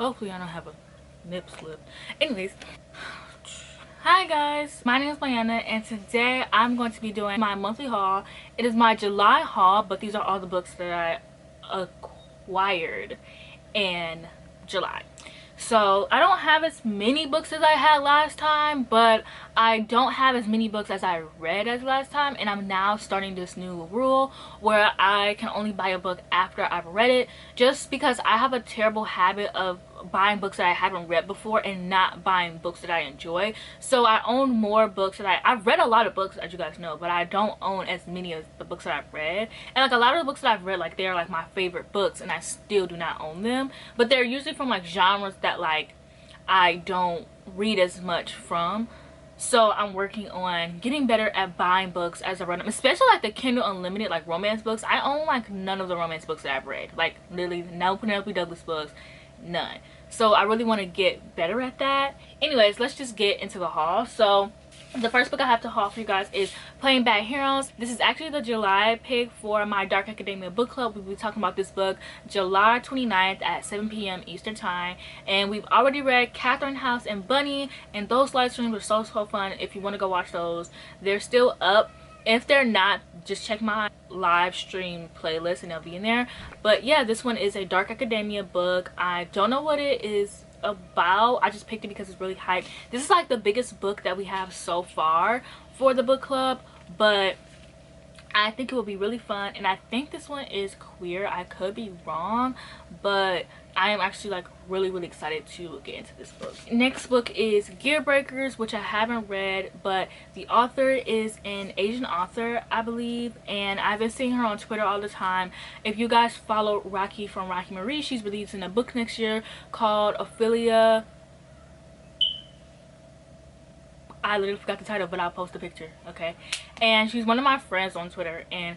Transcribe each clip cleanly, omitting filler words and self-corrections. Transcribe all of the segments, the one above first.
Hopefully I don't have a nip slip. Anyways, hi guys, my name is Mayana and today I'm going to be doing my monthly haul. It is my July haul, but these are all the books that I acquired in July. So I don't have as many books as I had last time, but I don't have as many books as I read as last time, and I'm now starting this new rule where I can only buy a book after I've read it, just because I have a terrible habit of buying books that I haven't read before and not buying books that I enjoy. So I own more books that I've read a lot of books, as you guys know, but I don't own as many as the books that I've read. And like a lot of the books that I've read, like they're like my favorite books and I still do not own them, but they're usually from like genres that like I don't read as much from. So I'm working on getting better at buying books as I run them, especially like the Kindle Unlimited like romance books. I own like none of the romance books that I've read, like literally no Penelope Douglas books, none. So I really want to get better at that. Anyways, let's just get into the haul. So the first book I have to haul for you guys is Plain Bad Heroes. This is actually the July pick for my Dark Academia book club. We'll be talking about this book July 29th at 7 p.m. Eastern time. And we've already read Catherine House and Bunny, and those live streams were so fun. If you want to go watch those, they're still up. If they're not, just check my live stream playlist and they'll be in there. But yeah, this one is a Dark Academia book. I don't know what it is about. I just picked it because it's really hyped. This is like the biggest book that we have so far for the book club, but I think it will be really fun. And I think this one is queer. I could be wrong, but I am actually like really excited to get into this book. Next book is Gear Breakers, which I haven't read, but the author is an Asian author, I believe, and I've been seeing her on Twitter all the time. If you guys follow Rocky from Rocky Marie, she's releasing a book next year called Ophelia. I literally forgot the title, but I'll post a picture, okay? And she's one of my friends on Twitter, and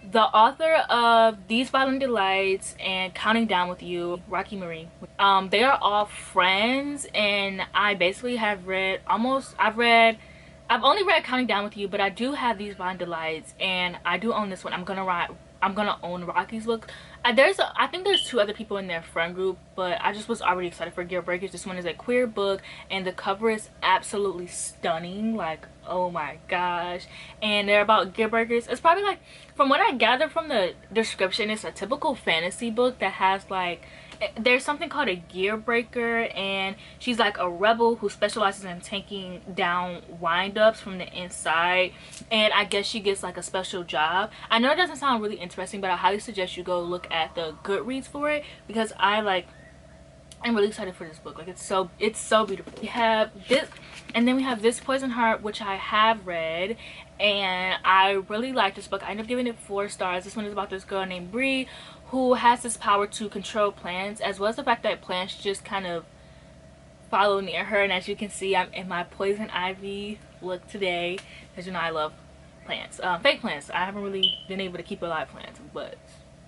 the author of These Violent Delights and Counting Down with You, Rocky Marie, they are all friends, and I basically have read I've only read Counting Down with You, but I do have These Violent Delights, and I do own this one. I'm gonna own Rocky's book. I think there's two other people in their friend group, but I just was already excited for Gear Breakers. This one is a queer book, and the cover is absolutely stunning. Like, oh my gosh. And they're about gear breakers. It's probably like, from what I gathered from the description, it's a typical fantasy book that has like, there's something called a gear breaker, and she's like a rebel who specializes in taking down wind-ups from the inside, and I guess she gets like a special job. I know it doesn't sound really interesting, but I highly suggest you go look at the Goodreads for it, because I'm really excited for this book. Like, it's so beautiful. We have this, and then we have This Poison Heart, which I have read, and I really like this book. I ended up giving it 4 stars. This one is about this girl named Bree who has this power to control plants, as well as the fact that plants just kind of follow near her. And as you can see, I'm in my poison ivy look today, because you know I love plants, fake plants. I haven't really been able to keep alive plants, but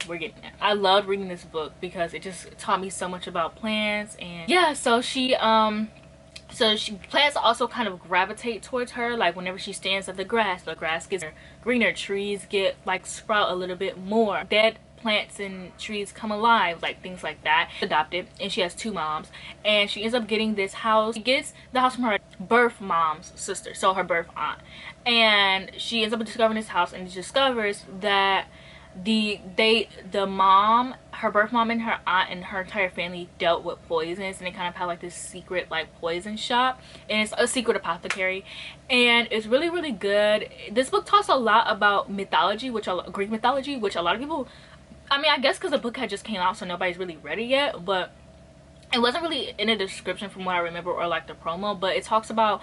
we're getting there. I loved reading this book because it just taught me so much about plants. And yeah, so plants also kind of gravitate towards her. Like, whenever she stands at the grass gets greener, trees get like sprout a little bit more, dead plants and trees come alive, like things like that. Adopted, and she has 2 moms, and she ends up getting this house. She gets the house from her birth mom's sister, so her birth aunt, and she ends up discovering this house, and discovers that her birth mom and her aunt and her entire family dealt with poisons, and they kind of have like this secret like poison shop, and it's a secret apothecary, and it's really good. This book talks a lot about mythology, Greek mythology, which a lot of people, I mean, I guess because the book had just came out, so nobody's really read it yet, but it wasn't really in the description from what I remember, or like the promo. But it talks about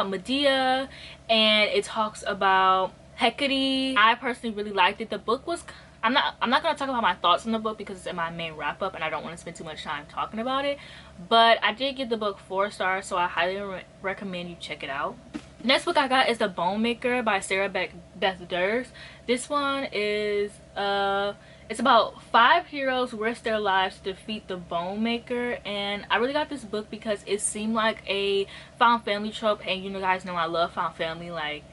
Medea, and it talks about Hecate. I personally really liked it. The book was, I'm not gonna talk about my thoughts on the book because it's in my main wrap-up, and I don't want to spend too much time talking about it, but I did give the book 4 stars, so I highly recommend you check it out. Next book I got is The Bone Maker by Sarah Beth Durst. This one is it's about 5 heroes risk their lives to defeat the Bone Maker, and I really got this book because it seemed like a found family trope, and you guys know I love found family. Like,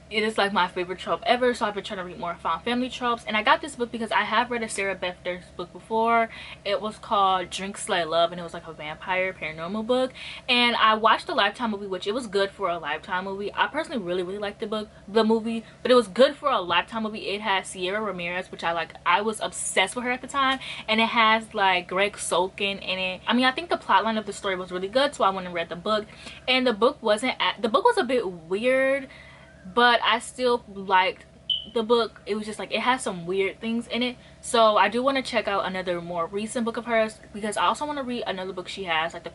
It is like my favorite trope ever, so I've been trying to read more found family tropes. And I got this book because I have read a Sarah Beth Dirks book before. It was called Drink Slay Love, and it was like a vampire paranormal book. And I watched the Lifetime movie, which it was good for a Lifetime movie. I personally really liked the movie, but it was good for a Lifetime movie. It has Sierra Ramirez, which I was obsessed with her at the time, and it has like Greg Sulkin in it. I mean, I think the plotline of the story was really good, so I went and read the book. And the book was a bit weird, but I still liked the book. It was just like, it has some weird things in it, so I do want to check out another more recent book of hers, because I also want to read another book she has, like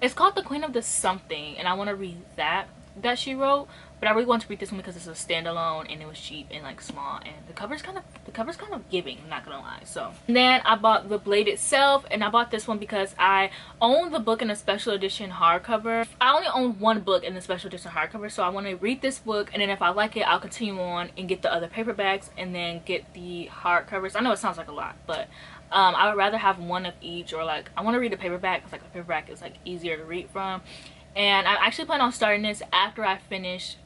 it's called The Queen of the Something, and I want to read that she wrote. But I really want to read this one because it's a standalone and it was cheap and like small, and the cover's kind of giving, I'm not gonna lie. So and then I bought The Blade itself, and I bought this one because I own the book in a special edition hardcover. I only own one book in the special edition hardcover, so I want to read this book, and then if I like it, I'll continue on and get the other paperbacks and then get the hardcovers. I know it sounds like a lot, but I would rather have one of each, or like I want to read the paperback because like the paperback is like easier to read from. And I'm actually planning on starting this after I finish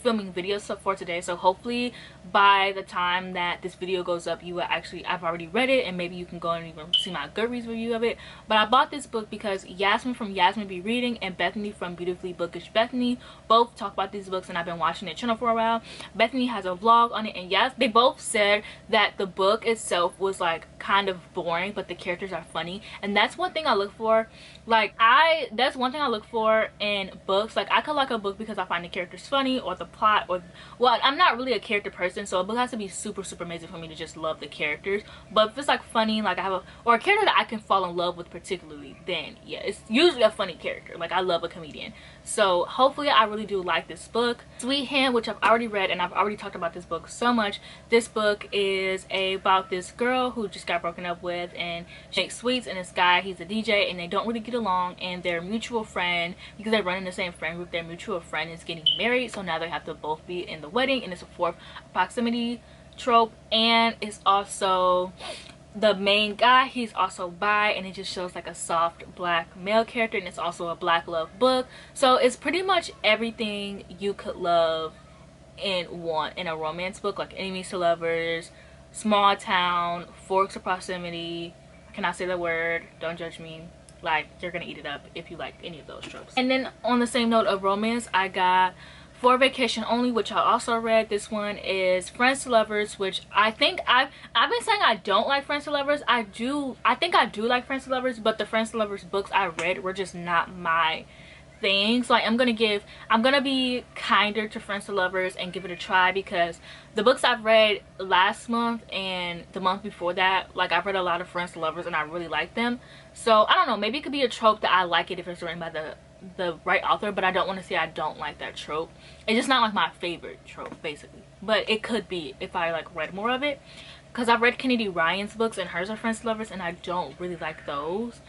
filming videos for today, so hopefully by the time that this video goes up, I've already read it, and maybe you can go and even see my Goodreads review of it. But I bought this book because Yasmin from Yasmin Be Reading and Bethany from Beautifully Bookish Bethany both talk about these books, and I've been watching their channel for a while. Bethany has a vlog on it, and yes, they both said that the book itself was like kind of boring, but the characters are funny, and that's one thing I look for. That's one thing I look for in books. Like, I could like a book because I find the characters funny, or the plot, or, well, I'm not really a character person, so a book has to be super amazing for me to just love the characters. But if it's like funny, like or a character that I can fall in love with particularly, then yeah, it's usually a funny character. Like, I love a comedian. So hopefully I really do like this book. Sweet Hint, which I've already read, and I've already talked about this book so much. This book is about this girl who just got broken up with, and she makes sweets, and this guy, he's a DJ, and they don't really get along, and their mutual friend, because they run in the same friend group, their mutual friend is getting married, so now they have to both be in the wedding, and it's a fourth proximity trope. And it's also the main guy, he's also bi, and it just shows like a soft black male character, and it's also a black love book. So it's pretty much everything you could love in a romance book, like enemies to lovers, small town, forks of proximity. I cannot say the word, don't judge me. Like, you're gonna eat it up if you like any of those tropes. And then on the same note of romance, I got For Vacation Only, which I also read. This one is Friends to Lovers, which I think I've been saying I don't like Friends to Lovers. I think I do like Friends to Lovers, but the Friends to Lovers books I read were just not my thing. So like, I'm gonna be kinder to Friends to Lovers and give it a try, because the books I've read last month and the month before that, like, I've read a lot of Friends to Lovers and I really like them. So I don't know, maybe it could be a trope that I like it if it's written by the right author, but I don't want to say I don't like that trope. It's just not like my favorite trope, basically. But it could be if I like read more of it, because I've read Kennedy Ryan's books, and hers are Friends to Lovers, and I don't really like those.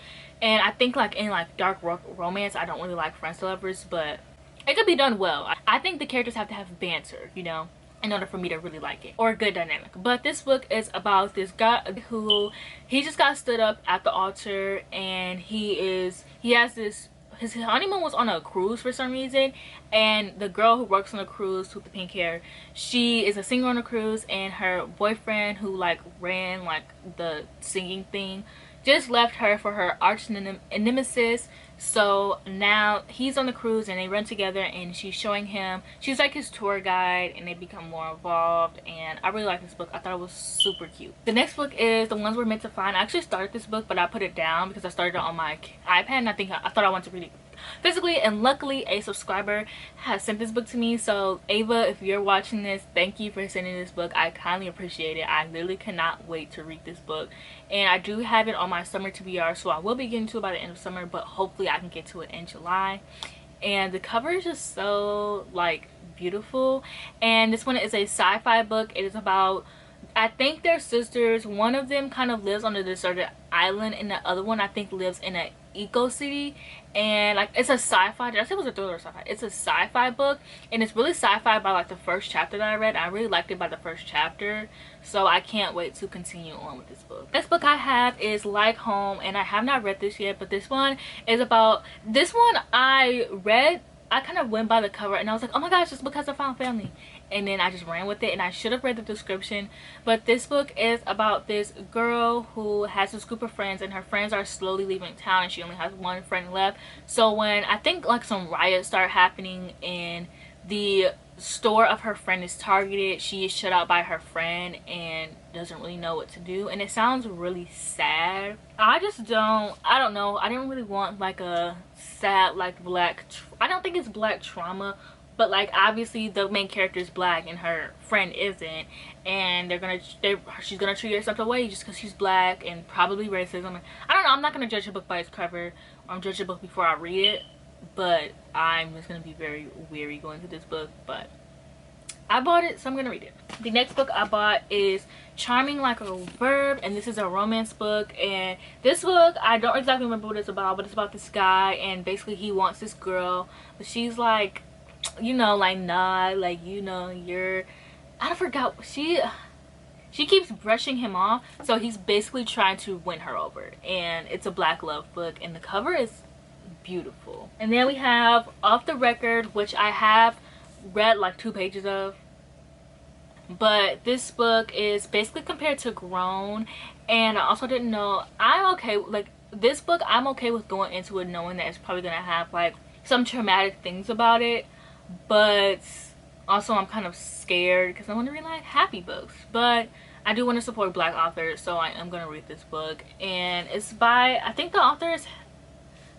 And I think like in like dark romance, I don't really like Friends to Lovers, but it could be done well. I think the characters have to have banter, you know, in order for me to really like it, or a good dynamic. But this book is about this guy who, he just got stood up at the altar, and his honeymoon was on a cruise for some reason, and the girl who works on the cruise with the pink hair, she is a singer on the cruise, and her boyfriend, who like ran like the singing thing, just left her for her arch nemesis. So now he's on the cruise, and they run together, and she's showing him, she's like his tour guide, and they become more involved. And I really like this book. I thought it was super cute. The next book is The Ones We're Meant to Find. I actually started this book, but I put it down because I started it on my iPad, and I thought I wanted to read it physically, and luckily a subscriber has sent this book to me. So Ava, if you're watching this, thank you for sending this book. I kindly appreciate it. I literally cannot wait to read this book, and I do have it on my summer TBR, so I will be getting to it by the end of summer, but hopefully I can get to it in July. And the cover is just so like beautiful. And this one is a sci-fi book. It is about, I think they're sisters. One of them kind of lives on a deserted island, and the other one I think lives in an eco city. And like, it's a sci-fi, did I say it was a thriller or sci-fi? It's a sci-fi book, and it's really sci-fi by like the first chapter that I read. I really liked it by the first chapter, so I can't wait to continue on with this book. Next book I have is Like Home, and I have not read this yet, but this one is about, this one I read I kind of went by the cover and I was like, oh my gosh, this book has a found family, and then I just ran with it. And I should have read the description, but this book is about this girl who has this group of friends, and her friends are slowly leaving town and she only has one friend left. So when I think like some riots start happening and the store of her friend is targeted, she is shut out by her friend and doesn't really know what to do, and it sounds really sad. I don't know, I didn't really want like a sad like black I don't think it's black trauma, but like obviously the main character is black and her friend isn't, and she's gonna treat her some way just because she's black, and probably racism. I don't know, I'm not gonna judge a book by its cover. I'm judge a book before I read it, but I'm just gonna be very wary going through this book. But I bought it, so I'm gonna read it. The next book I bought is Charming Like a Verb, and this is a romance book. And this book, I don't exactly remember what it's about, but it's about this guy, and basically he wants this girl, but she's like, you know, like, nah, like, you know, I forgot, she keeps brushing him off, so he's basically trying to win her over. And it's a black love book, and the cover is beautiful. And then we have Off the Record, which I have read like 2 pages of, but this book is basically compared to Grown. And I also didn't know, I'm okay, like this book I'm okay with going into it knowing that it's probably gonna have like some traumatic things about it, but also I'm kind of scared because I want to read like happy books, but I do want to support black authors, so I am gonna read this book. And it's by, I think the author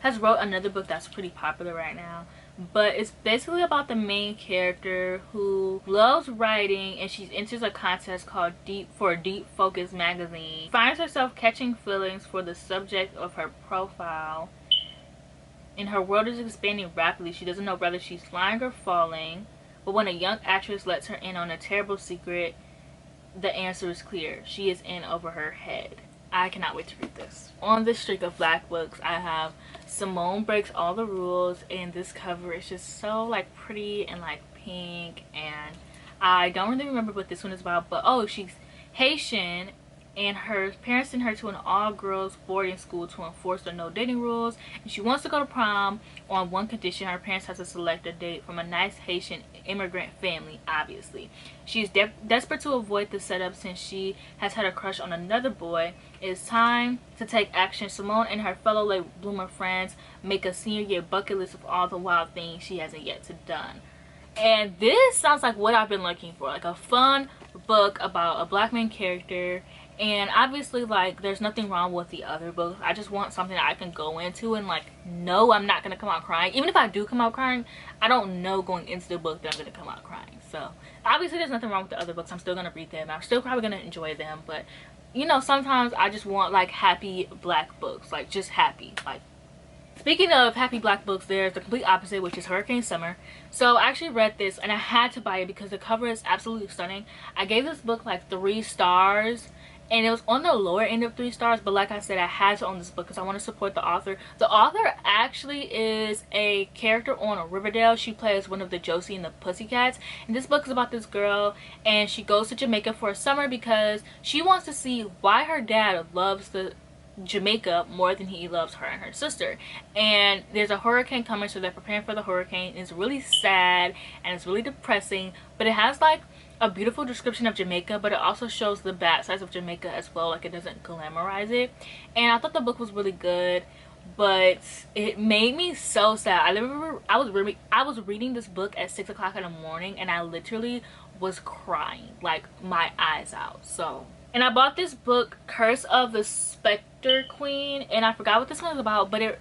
has wrote another book that's pretty popular right now, but it's basically about the main character who loves writing, and she enters a contest called Deep Focus magazine. Finds herself catching feelings for the subject of her profile, and her world is expanding rapidly. She doesn't know whether she's flying or falling, but when a young actress lets her in on a terrible secret, the answer is clear: she is in over her head. I cannot wait to read this. On this streak of black books, I have Simone Breaks All the Rules, and this cover is just so like pretty and like pink, and I don't really remember what this one is about, but oh, she's Haitian, and her parents sent her to an all-girls boarding school to enforce the no dating rules, and she wants to go to prom on one condition: her parents have to select a date from a nice Haitian immigrant family. Obviously she is desperate to avoid the setup since she has had a crush on another boy. It's time to take action. Simone and her fellow late bloomer friends make a senior year bucket list of all the wild things she hasn't yet to done. And this sounds like what I've been looking for, like a fun book about a black main character. And obviously, like, there's nothing wrong with the other books. I just want something that I can go into and like know I'm not gonna come out crying. Even if I do come out crying, I don't know going into the book that I'm gonna come out crying. So obviously there's nothing wrong with the other books. I'm still gonna read them, I'm still probably gonna enjoy them, but you know, sometimes I just want like happy black books, like just happy. Like, speaking of happy black books, there's the complete opposite, which is Hurricane Summer. So I actually read this and I had to buy it because the cover is absolutely stunning. I gave this book like 3 stars, and it was on the lower end of 3 stars, but like I said, I had to own this book because I want to support the author. The author actually is a character on Riverdale. She plays one of the Josie and the Pussycats, and this book is about this girl, and she goes to Jamaica for a summer because she wants to see why her dad loves the Jamaica more than he loves her and her sister. And there's a hurricane coming, so they're preparing for the hurricane. It's really sad and it's really depressing, but it has like a beautiful description of Jamaica, but it also shows the bad sides of Jamaica as well. Like, it doesn't glamorize it. And I thought the book was really good, but it made me so sad. I remember I was reading this book at 6 o'clock in the morning, and I literally was crying like my eyes out. So, and I bought this book, Curse of the Spectre Queen, and I forgot what this one is about, but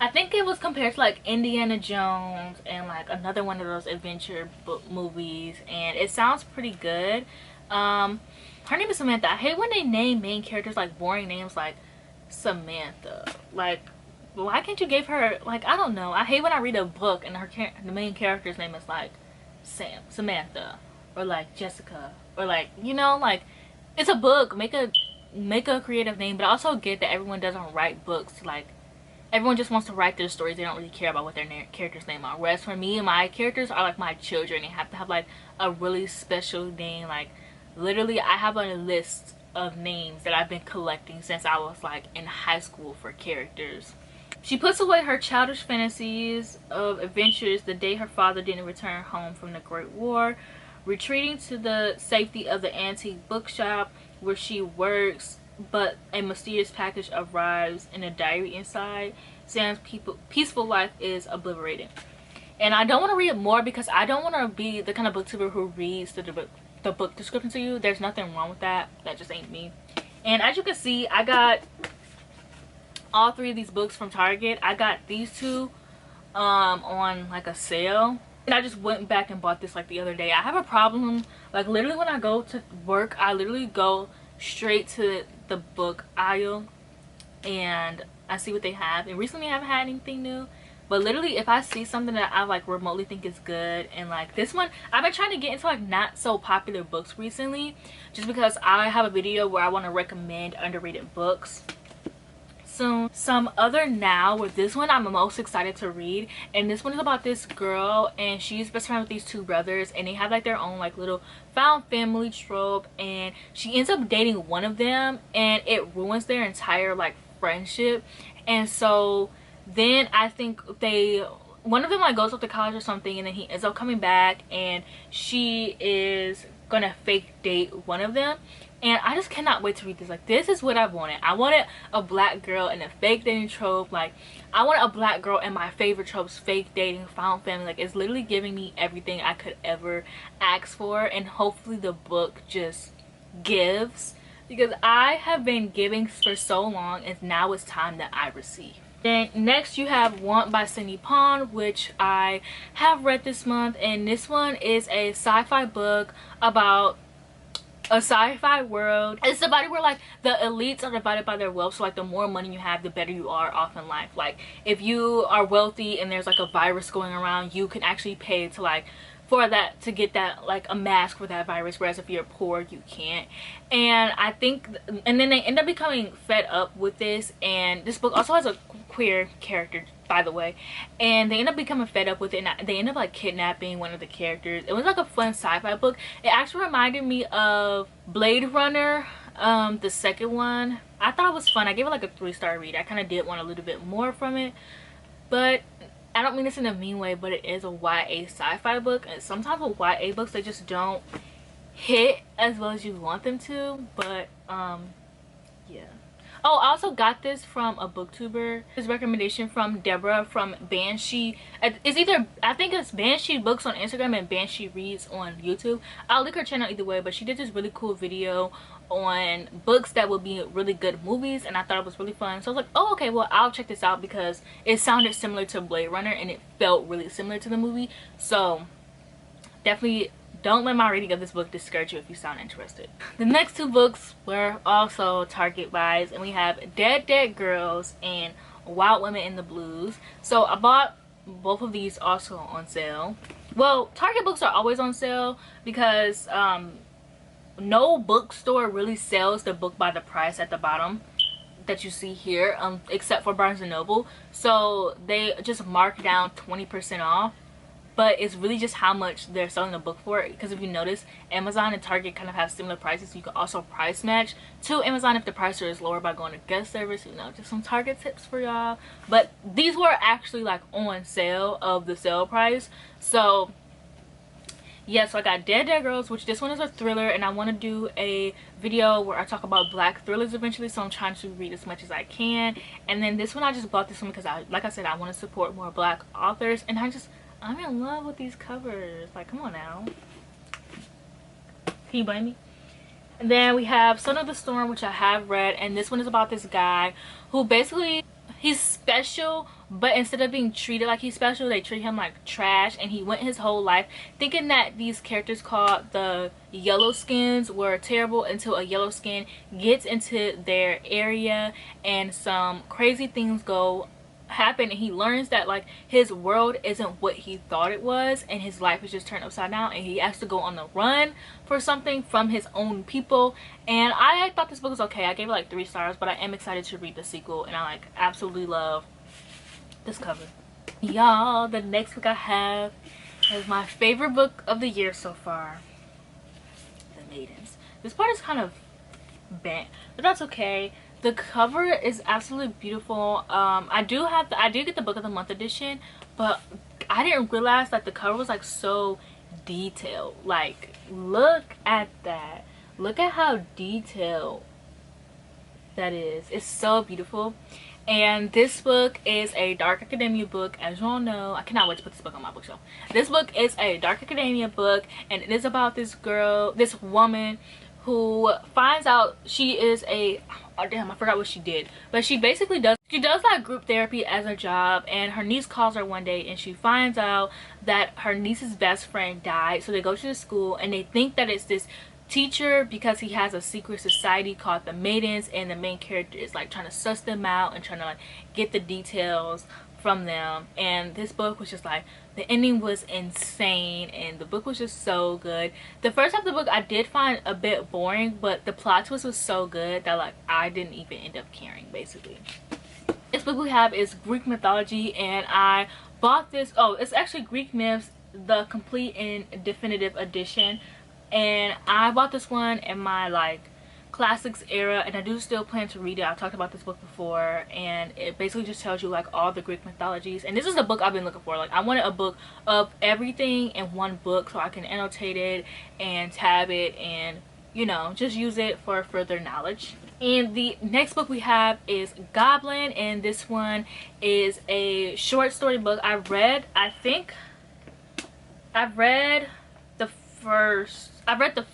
I think it was compared to like Indiana Jones and like another one of those adventure book movies, and it sounds pretty good. Her name is Samantha. I hate when they name main characters like boring names like Samantha. Like, why can't you give her, like, I don't know. I hate when I read a book and the main character's name is like Samantha, or like Jessica, or like, you know, like, it's a book. Make a creative name. But I also get that everyone doesn't write books. Like, everyone just wants to write their stories. They don't really care about what their characters' name are. Whereas for me, my characters are like my children. They have to have like a really special name. Like, literally, I have a list of names that I've been collecting since I was like in high school for characters. She puts away her childish fantasies of adventures the day her father didn't return home from the Great War, retreating to the safety of the antique bookshop where she works, but a mysterious package arrives and a diary inside. Sam's peaceful life is obliterated. And I don't want to read more because I don't want to be the kind of booktuber who reads the book description to you. There's nothing wrong with that. That just ain't me. And as you can see, I got all 3 of these books from Target. I got these 2 on like a sale, and I just went back and bought this like the other day. I have a problem, like literally when I go to work, I literally go straight to the book aisle and I see what they have. And recently I haven't had anything new, but literally if I see something that I like remotely think is good, and like this one, I've been trying to get into like not so popular books recently, just because I have a video where I want to recommend underrated books. So some other now with this one I'm most excited to read, and this one is about this girl and she's best friend with these 2 brothers, and they have like their own like little found family trope, and she ends up dating one of them and it ruins their entire like friendship. And so then I think one of them like goes off to college or something, and then he ends up coming back and she is gonna fake date one of them. And I just cannot wait to read this. Like, this is what I wanted. I wanted a black girl in a fake dating trope. Like, I wanted a black girl in my favorite tropes, fake dating, found family. Like, it's literally giving me everything I could ever ask for, and hopefully the book just gives, because I have been giving for so long and now it's time that I receive. Then next you have Want by Cindy Pond, which I have read this month, and this one is a sci-fi book about a sci-fi world. It's about where like the elites are divided by their wealth, so like the more money you have, the better you are off in life. Like if you are wealthy and there's like a virus going around, you can actually pay to like for that, to get that like a mask for that virus, whereas if you're poor you can't. And I think, and then they end up becoming fed up with this, and this book also has a queer character, by the way, and they end up becoming fed up with it, and they end up like kidnapping one of the characters. It was like a fun sci-fi book. It actually reminded me of Blade Runner, the second one. I thought it was fun. I gave it like a 3-star read. I kind of did want a little bit more from it, but I don't mean this in a mean way, but it is a YA sci-fi book, and sometimes with YA books they just don't hit as well as you want them to. But yeah. Oh, I also got this from a booktuber. This recommendation from Deborah from Banshee. It's either, I think it's Banshee Books on Instagram and Banshee Reads on YouTube. I'll link her channel either way, but she did this really cool video on books that would be really good movies, and I thought it was really fun. So I was like, oh okay, well I'll check this out, because it sounded similar to Blade Runner and it felt really similar to the movie. So definitely don't let my reading of this book discourage you if you sound interested. The next 2 books were also Target buys, and we have Dead Dead Girls and Wild Women in the Blues. So I bought both of these also on sale. Well, Target books are always on sale because no bookstore really sells the book by the price at the bottom that you see here, except for Barnes & Noble. So they just mark down 20% off, but it's really just how much they're selling the book for. Because if you notice, Amazon and Target kind of have similar prices, so you can also price match to Amazon if the price is lower by going to guest service. You know, just some Target tips for y'all. But these were actually like on sale of the sale price. So yeah, so I got Dead Dead Girls, which this one is a thriller, and I want to do a video where I talk about black thrillers eventually, so I'm trying to read as much as I can. And then this one, I just bought this one because like I said, I want to support more black authors, and I'm in love with these covers. Like, come on now, can you blame me? And then we have Son of the Storm, which I have read, and this one is about this guy who basically, he's special, but instead of being treated like he's special, they treat him like trash. And he went his whole life thinking that these characters called the Yellow Skins were terrible, until a yellow skin gets into their area and some crazy things happen, and he learns that like his world isn't what he thought it was, and his life is just turned upside down, and he has to go on the run for something from his own people. And I thought this book was okay. I gave it like 3 stars, but I am excited to read the sequel, and I like absolutely love this cover. Y'all, the next book I have is my favorite book of the year so far, The Maidens. This part is kind of bent, but that's okay. The cover is absolutely beautiful. I did get the book of the month edition, but I didn't realize that the cover was like so detailed. Like, look at that. Look at how detailed that is. It's so beautiful. And this book is a dark academia book, as you all know. I cannot wait to put this book on my bookshelf. This book is a dark academia book, and it is about this girl, this woman who finds out she is a, oh damn, I forgot what she did, but she basically does like group therapy as a job, and her niece calls her one day and she finds out that her niece's best friend died. So they go to the school and they think that it's this teacher because he has a secret society called the Maidens, and the main character is like trying to suss them out and trying to like get the details from them. And this book was just like, the ending was insane and the book was just so good. The first half of the book I did find a bit boring, but the plot twist was so good that like I didn't even end up caring. Basically, this book we have is Greek mythology, and I bought this, oh, it's actually Greek myths, the complete and definitive edition, and I bought this one in my like classics era, and I do still plan to read it. I've talked about this book before, and it basically just tells you like all the Greek mythologies, and this is the book I've been looking for. Like, I wanted a book of everything in one book so I can annotate it and tab it and, you know, just use it for further knowledge. And the next book we have is Goblin, and this one is a short story book. I've read the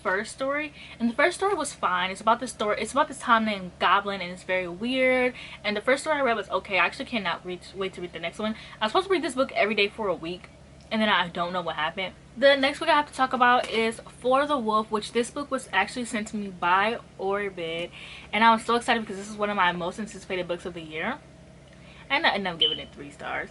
first story, and the first story was fine. It's about this time named Goblin, and it's very weird, and the first story I read was okay. I actually cannot wait to read the next one. I was supposed to read this book every day for a week, and then I don't know what happened. The next book I have to talk about is For the Wolf, which this book was actually sent to me by Orbit, and I was so excited because this is one of my most anticipated books of the year, and I ended up giving it 3 stars.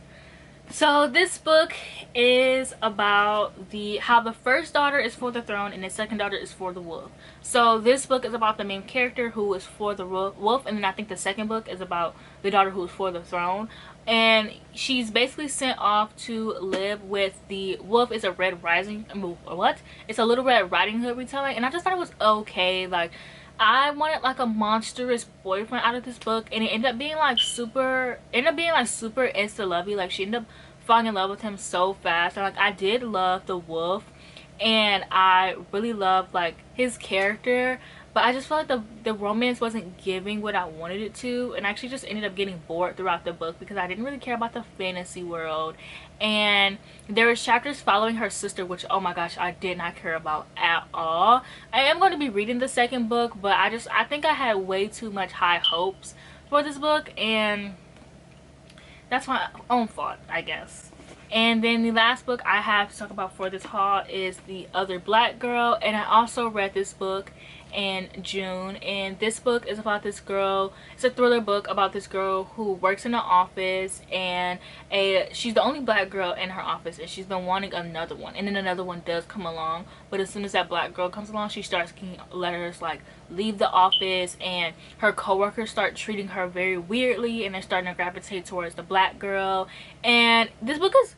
So this book is about how the first daughter is for the throne and the second daughter is for the wolf. So this book is about the main character who is for the wolf, and then I think the second book is about the daughter who is for the throne. And she's basically sent off to live with the wolf. Is a Red Rising, what? It's a Little Red Riding Hood retelling, and I just thought it was okay. Like, I wanted like a monstrous boyfriend out of this book, and it ended up being like super insta lovey. Like, she ended up falling in love with him so fast. And like, I did love the wolf, and I really loved like his character, but I just felt like the romance wasn't giving what I wanted it to, and I actually just ended up getting bored throughout the book because I didn't really care about the fantasy world. And there were chapters following her sister, which, oh my gosh, I did not care about at all. I am going to be reading the second book, but I think I had way too much high hopes for this book, and that's my own fault, I guess. And then the last book I have to talk about for this haul is The Other Black Girl, and I also read this book in June. And this book is about this girl. It's a thriller book about this girl who works in an office, and she's the only black girl in her office, and she's been wanting another one, and then another one does come along. But as soon as that black girl comes along, she starts getting letters like leave the office, and her coworkers start treating her very weirdly, and they're starting to gravitate towards the black girl. And this book is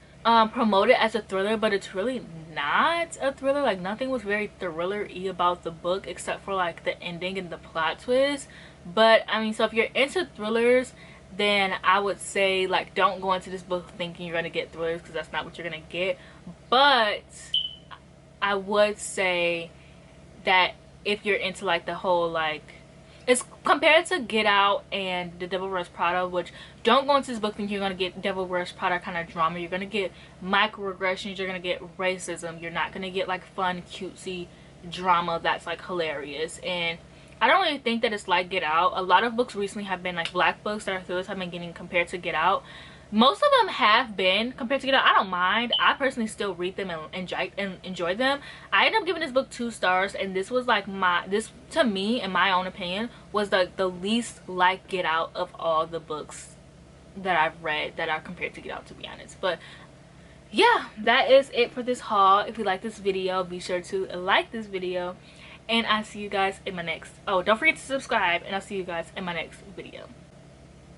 promoted as a thriller, but it's really not a thriller. Like, nothing was very thriller-y about the book except for like the ending and the plot twist. But I mean, so if you're into thrillers, then I would say like don't go into this book thinking you're gonna get thrillers, because that's not what you're gonna get. But I would say that if you're into like the whole, like, it's compared to Get Out and The Devil Wears Prada, which don't go into this book thinking you're going to get Devil Wears Prada kind of drama. You're going to get microaggressions, you're going to get racism, you're not going to get like fun cutesy drama that's like hilarious. And I don't really think that it's like Get Out. A lot of books recently have been like black books that are thrillers have been getting compared to Get Out. Most of them have been compared to Get Out. I don't mind. I personally still read them and enjoy them. I ended up giving this book 2 stars, and this was like this to me, in my own opinion, was like the least like Get Out of all the books that I've read that are compared to Get Out, to be honest. But yeah, that is it for this haul. If you like this video, be sure to like this video, and I'll see you guys in my next, oh, don't forget to subscribe, and I'll see you guys in my next video.